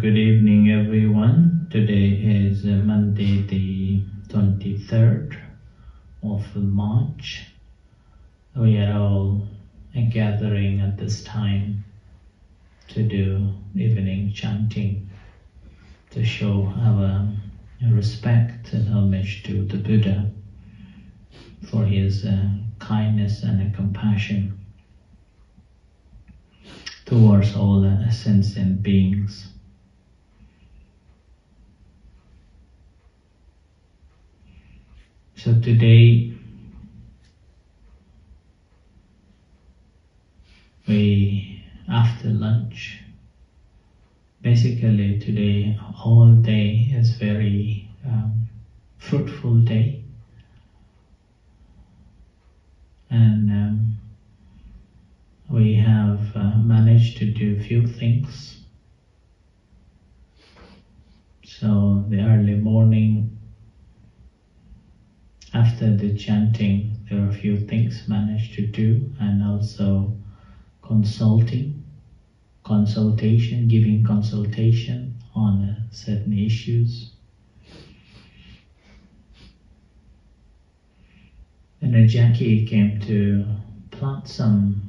good evening everyone. Today is Monday the 23rd of March. We are all gathering at this time to do evening chanting to show our respect and homage to the Buddha for his kindness and compassion towards all sentient beings. So today after lunch, basically today whole day is very fruitful day, and we have managed to do a few things. So the early morning, after the chanting, there are a few things managed to do, and also giving consultation on certain issues. And Jackie came to plant some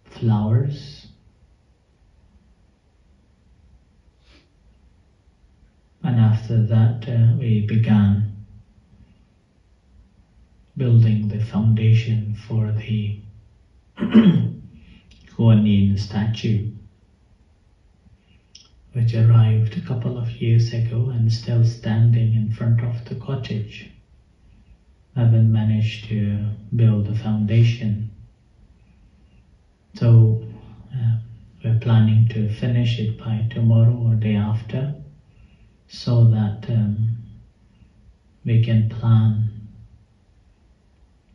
flowers, and after that we began building the foundation for the Kuan Yin statue, which arrived a couple of years ago and still standing in front of the cottage. I haven't managed to build the foundation, so we're planning to finish it by tomorrow or day after, so that we can plan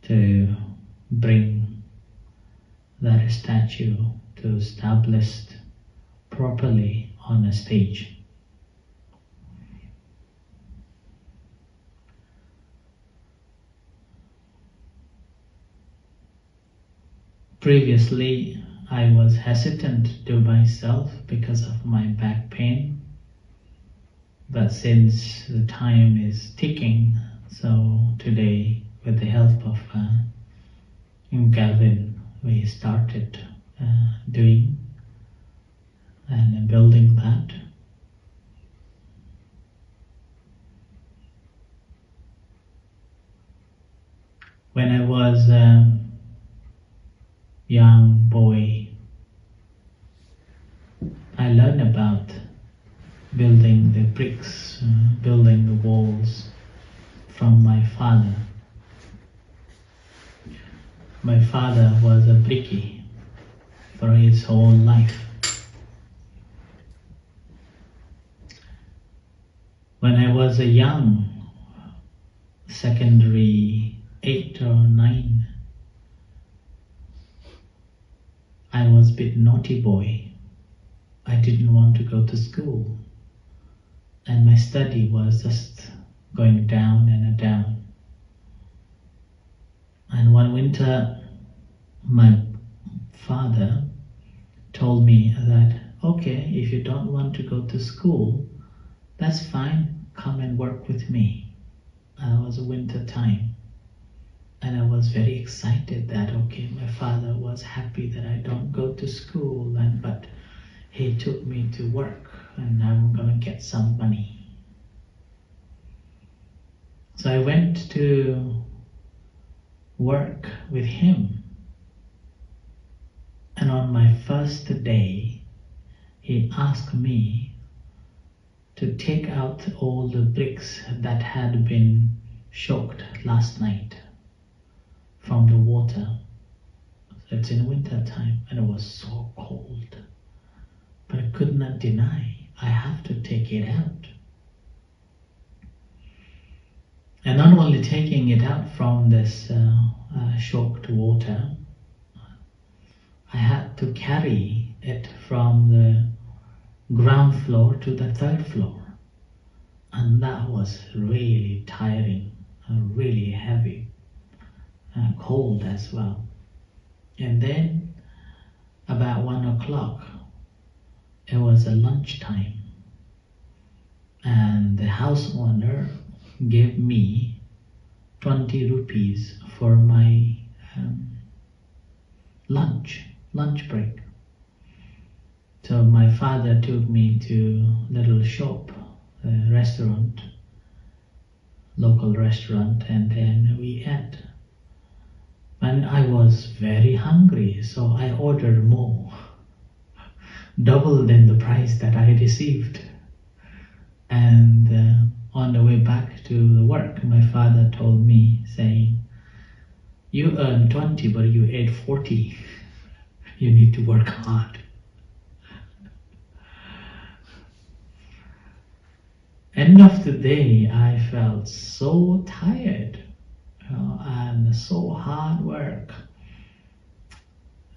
to bring that statue to established properly on a stage. Previously, I was hesitant to do myself because of my back pain, but since the time is ticking, so today, with the help of Gavin, we started doing and building that. When I was a young boy, I learned about building the bricks, building the walls from my father. My father was a brickie for his whole life. When I was a young, secondary 8 or 9, I was a bit naughty boy. I didn't want to go to school, and my study was just going down and down. And one winter, my father told me that, okay, if you don't want to go to school, that's fine, come and work with me. And it was a winter time, and I was very excited that, okay, my father was happy that I don't go to school, but he took me to work and I'm gonna get some money. So I went to work with him, and on my first day he asked me to take out all the bricks that had been soaked last night from the water. It's in winter time and it was so cold, but I could not deny I have to take it out. And not only taking it out from this soaked water, I had to carry it from the ground floor to the 3rd floor, and that was really tiring, really heavy, cold as well. And then about 1 o'clock, it was a lunchtime, and the house owner gave me 20 rupees for my lunch break. So my father took me to little shop, a restaurant, local restaurant, and then we ate. And I was very hungry, so I ordered more, double than the price that I received. And on the way back to the work, my father told me, saying, "You earned 20, but you ate 40. You need to work hard." End of the day, I felt so tired, and so hard work.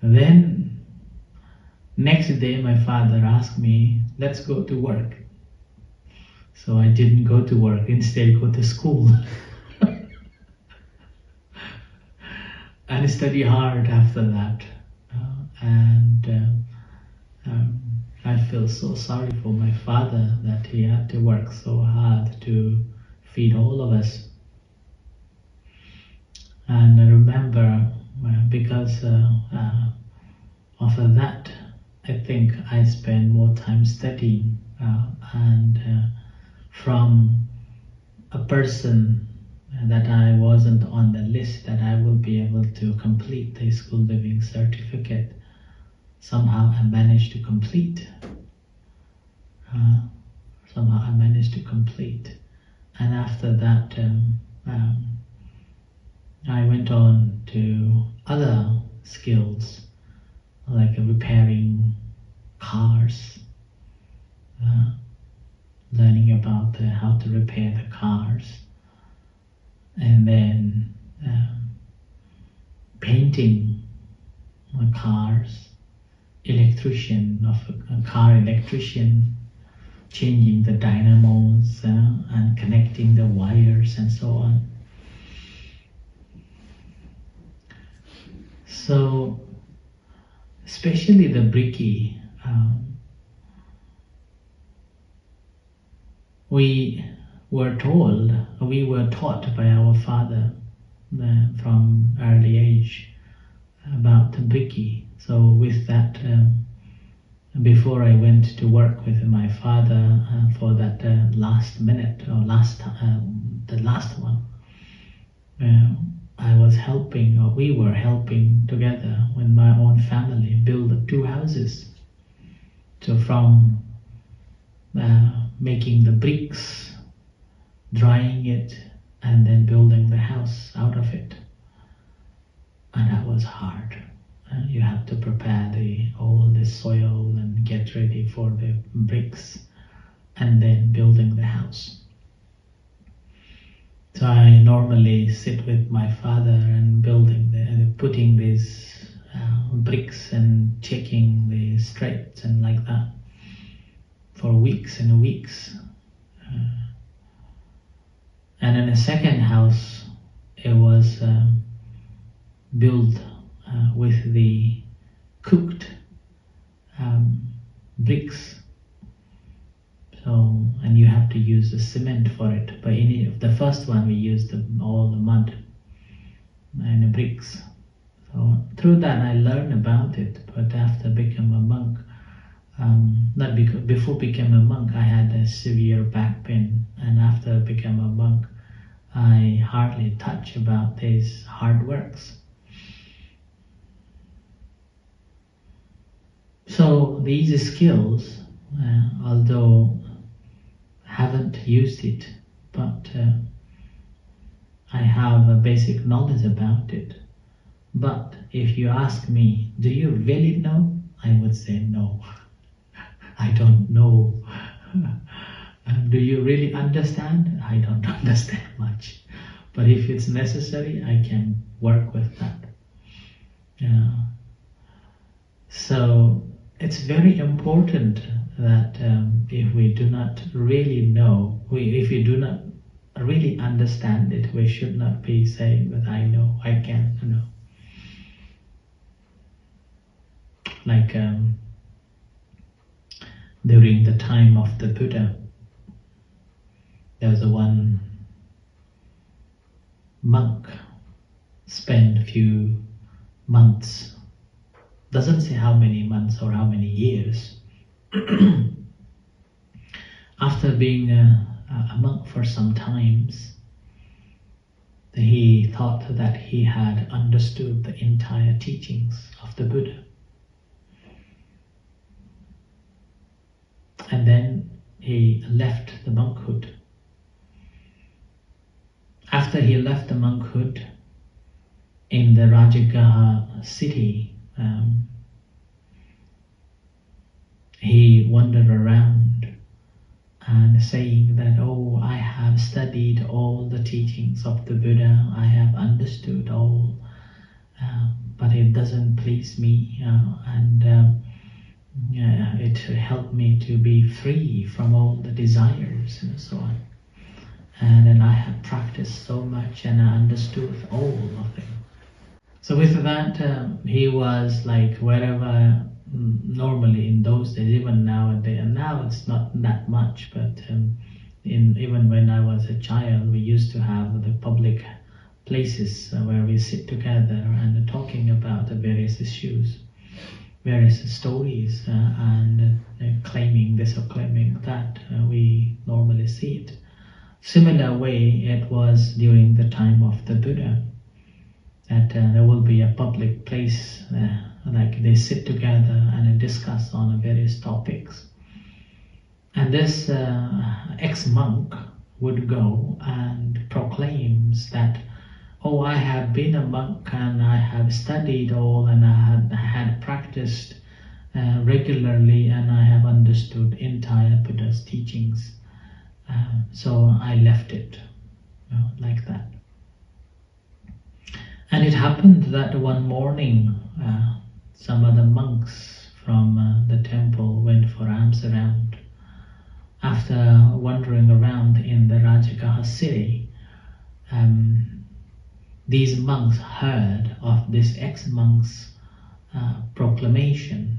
Then next day, my father asked me, "Let's go to work." So I didn't go to work, instead go to school and study hard after that. I feel so sorry for my father that he had to work so hard to feed all of us. And I remember because of that, I think I spent more time studying, and from a person that I wasn't on the list that I will be able to complete the school living certificate, somehow I managed to complete. And after that, I went on to other skills like repairing cars, learning about how to repair the cars, and then painting cars, car electrician, changing the dynamos and connecting the wires and so on. So especially the bricky, we were taught by our father from early age about the bricky. So with that, before I went to work with my father for that last minute or the last one, I was helping, or we were helping together with my own family build 2 houses. So from making the bricks, drying it, and then building the house out of it. And that was hard. You have to prepare all the soil and get ready for the bricks, and then building the house. So I normally sit with my father and putting these bricks and checking the straight and like that for weeks and weeks. And in a second house, it was built with the cooked bricks. So, and you have to use the cement for it. But the first one we used all the mud and the bricks. So through that I learned about it. But after becoming a monk, before becoming a monk, I had a severe back pain, and after becoming a monk, I hardly touch about these hard works. So these skills, although haven't used it, but I have a basic knowledge about it. But if you ask me, do you really know? I would say no. I don't know. Do you really understand? I don't understand much. But if it's necessary, I can work with that. So it's very important that if we do not really know, if we do not really understand it, we should not be saying that I know, I can know. Like during the time of the Buddha. There was one monk spent a few months, doesn't say how many months or how many years, after being a monk for some times, he thought that he had understood the entire teachings of the Buddha. And then he left the monkhood. After he left the monkhood in the Rajagaha city, he wandered around and saying that, oh, I have studied all the teachings of the Buddha, I have understood all, but it doesn't please me, and it helped me to be free from all the desires and so on. And then I have practiced so much and I understood all of them. So with that, he was like wherever, normally in those days, even nowadays, and now it's not that much, but even when I was a child, we used to have the public places where we sit together and talking about the various issues, various stories, and claiming this or claiming that. We normally see it. Similar way it was during the time of the Buddha, that there will be a public place, like they sit together and discuss on various topics. And this ex-monk would go and proclaims that, oh, I have been a monk and I have studied all and I had practiced regularly and I have understood entire Buddha's teachings. So I left it, like that. And it happened that one morning, some other monks from the temple went for alms around. After wandering around in the Rajagaha city, these monks heard of this ex-monk's proclamation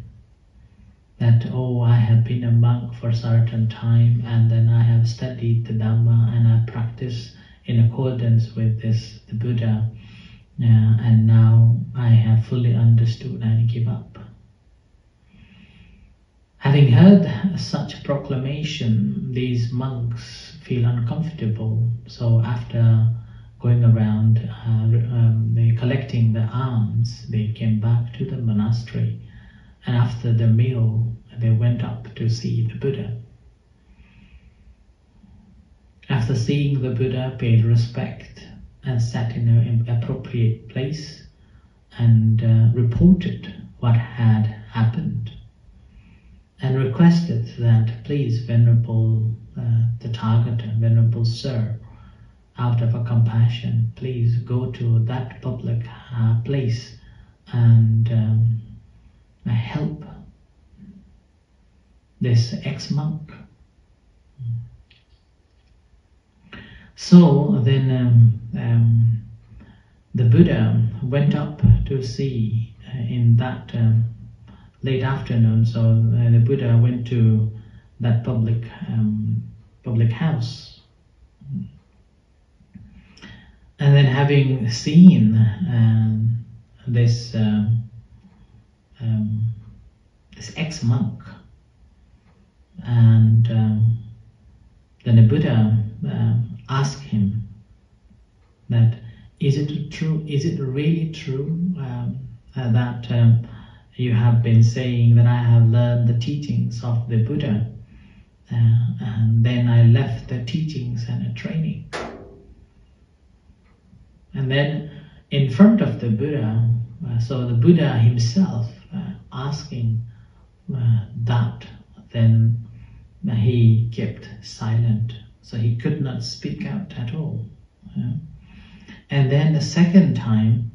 that, oh, I have been a monk for a certain time and then I have studied the Dhamma and I practice in accordance with the Buddha, and now I have fully understood and give up. Having heard such proclamation, these monks feel uncomfortable. So after going around they collecting the alms, they came back to the monastery, and after the meal they went up to see the Buddha. After seeing the Buddha, paid respect and sat in an appropriate place and reported what had happened and requested that, please, Venerable Tathagata, Venerable Sir, out of a compassion, please go to that public place and help this ex-monk. So then the Buddha went up to see in that late afternoon. So the Buddha went to that public house, and then having seen this ex-monk, and then the Buddha asked him that, is it true? Is it really true that you have been saying that I have learned the teachings of the Buddha, and then I left the teachings and the training? And then in front of the Buddha, so the Buddha himself asking that, then he kept silent. So he could not speak out at all. And then the second time,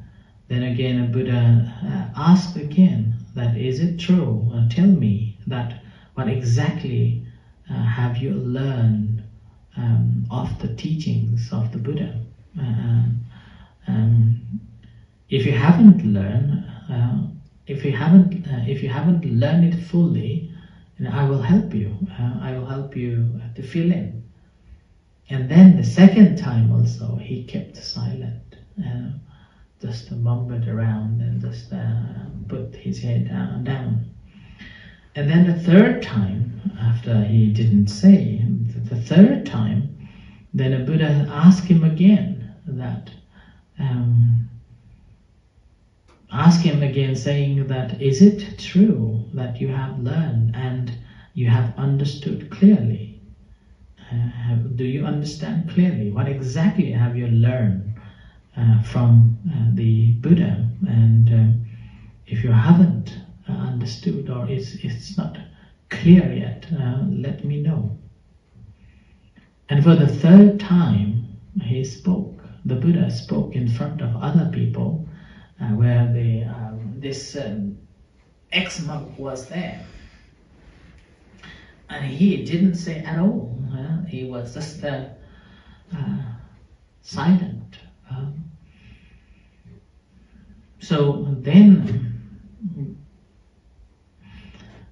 then again a Buddha asked again that, is it true? Tell me that what exactly have you learned of the teachings of the Buddha? If you haven't learned, if you haven't learned it fully, I will help you. I will help you to fill in. And then the second time also, he kept silent, just mumbled around and just put his head down. And then the third time, after he didn't say, the third time, then the Buddha asked him again that, saying that, is it true that you have learned and you have understood clearly? Do you understand clearly? What exactly have you learned from the Buddha? And if you haven't understood, or it's not clear yet, let me know. And for the third time, he spoke. The Buddha spoke in front of other people, where this ex-monk was there. And he didn't say at all. He was just silent. So then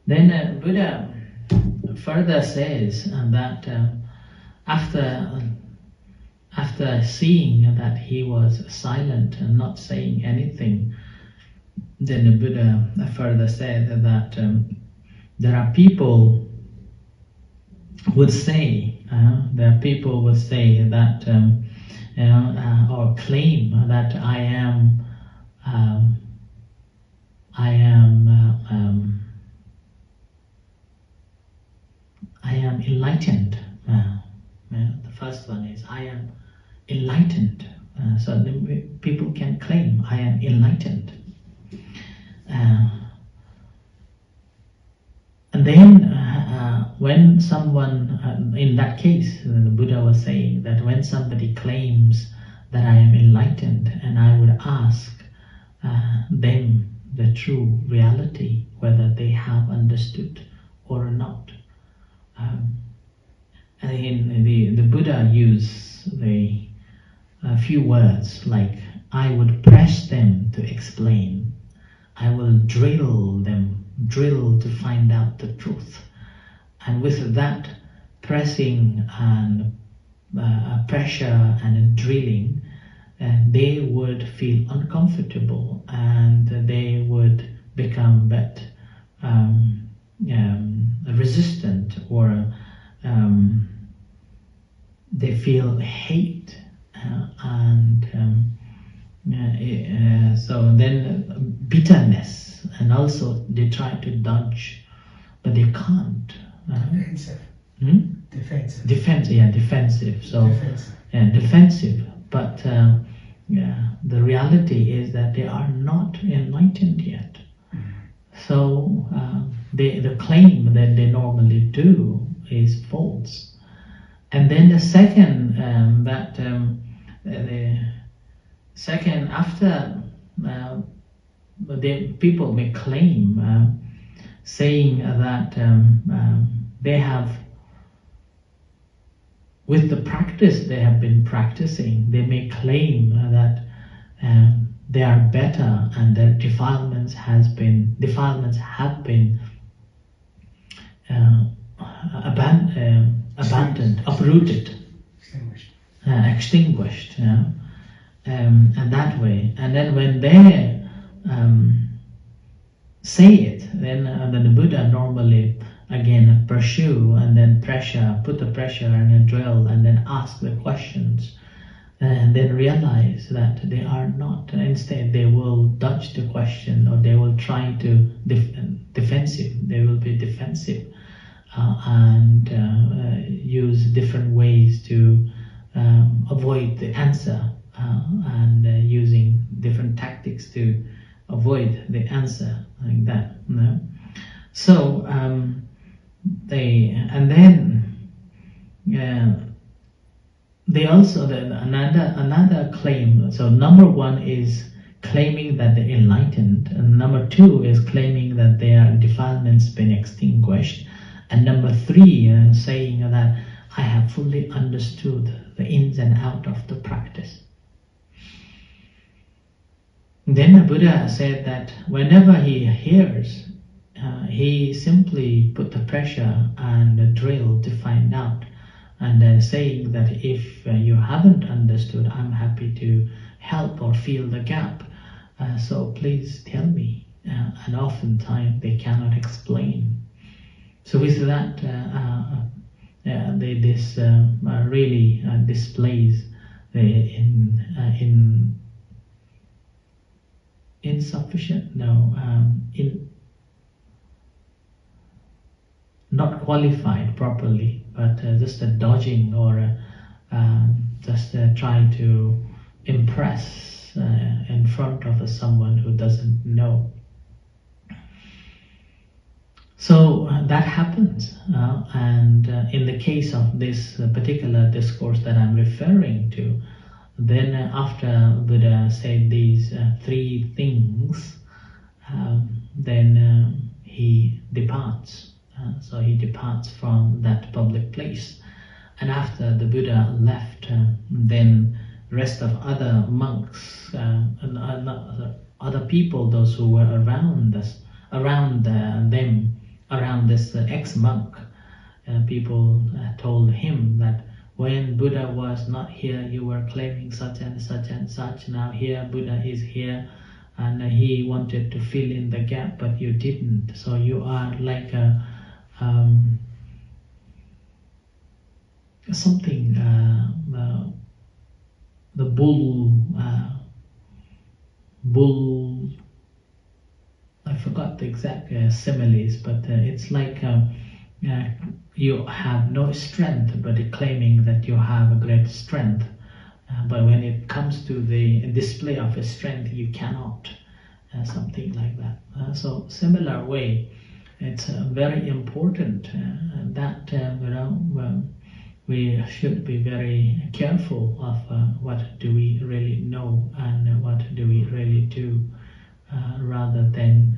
Buddha further says that after seeing that he was silent and not saying anything, then the Buddha further said that there are people would say that or claim that I am enlightened. The first one is I am enlightened. So people can claim I am enlightened. And then when someone, in that case, the Buddha was saying that when somebody claims that I am enlightened, and I would ask them the true reality, whether they have understood or not. And the Buddha used a few words like, I would press them to explain. I will drill to find out the truth. And with that pressing and pressure and drilling, they would feel uncomfortable and they would become resistant, or they feel hate, so then bitterness, and also they try to dodge, but they can't. Defensive. Defensive. Defensive. So defensive. But the reality is that they are not enlightened yet. So the claim that they normally do is false. And then the second, after the people may claim, saying that they have, with the practice they have been practicing, they may claim that they are better and their defilements have been abandoned, uprooted, extinguished, and that way. And then when they say it, then the Buddha normally again pursue and then put the pressure and then drill and then ask the questions, and then realize that they are not. Instead, they will dodge the question, or they will try to defensive. They will be defensive and use different ways to avoid the answer, and using different tactics to avoid the answer, like that. So they also another claim. So number one is claiming that they're enlightened, and number two is claiming that their defilements been extinguished, and number three saying that I have fully understood the ins and outs of the practice. Then the Buddha said that whenever he hears he simply put the pressure and drill to find out, and saying that if you haven't understood, I'm happy to help or fill the gap. So please tell me. And oftentimes they cannot explain. So with that, this really displays in insufficient, not qualified properly, but just a dodging or just trying to impress in front of someone who doesn't know. So that happens, and in the case of this particular discourse that I'm referring to, then after Buddha said these three things, then he departs. So he departs from that public place. And after the Buddha left, then rest of other monks and other people, those who were around this ex-monk, people told him that when Buddha was not here, you were claiming such and such and such. Now here Buddha is here, and he wanted to fill in the gap, but you didn't. So you are like something, the bull, I forgot the exact similes, but it's like you have no strength, but claiming that you have a great strength. But when it comes to the display of a strength, you cannot. Something like that. So similar way, it's very important that we should be very careful of what do we really know and what do we really do, rather than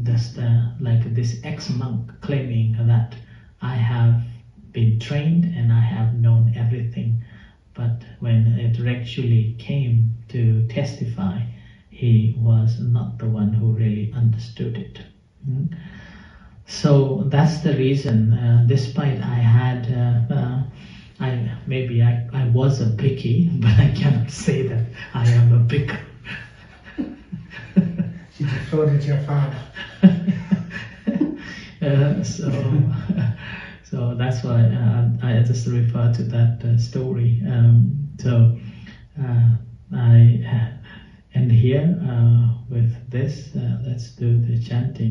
just like this ex-monk claiming that I have been trained and I have known everything, but when it actually came to testify, he was not the one who really understood it. So that's the reason, despite I had, I was a picky, but I cannot say that I am a picker. You defrauded your father. So that's why I just refer to that story. So I end here with this. Let's do the chanting.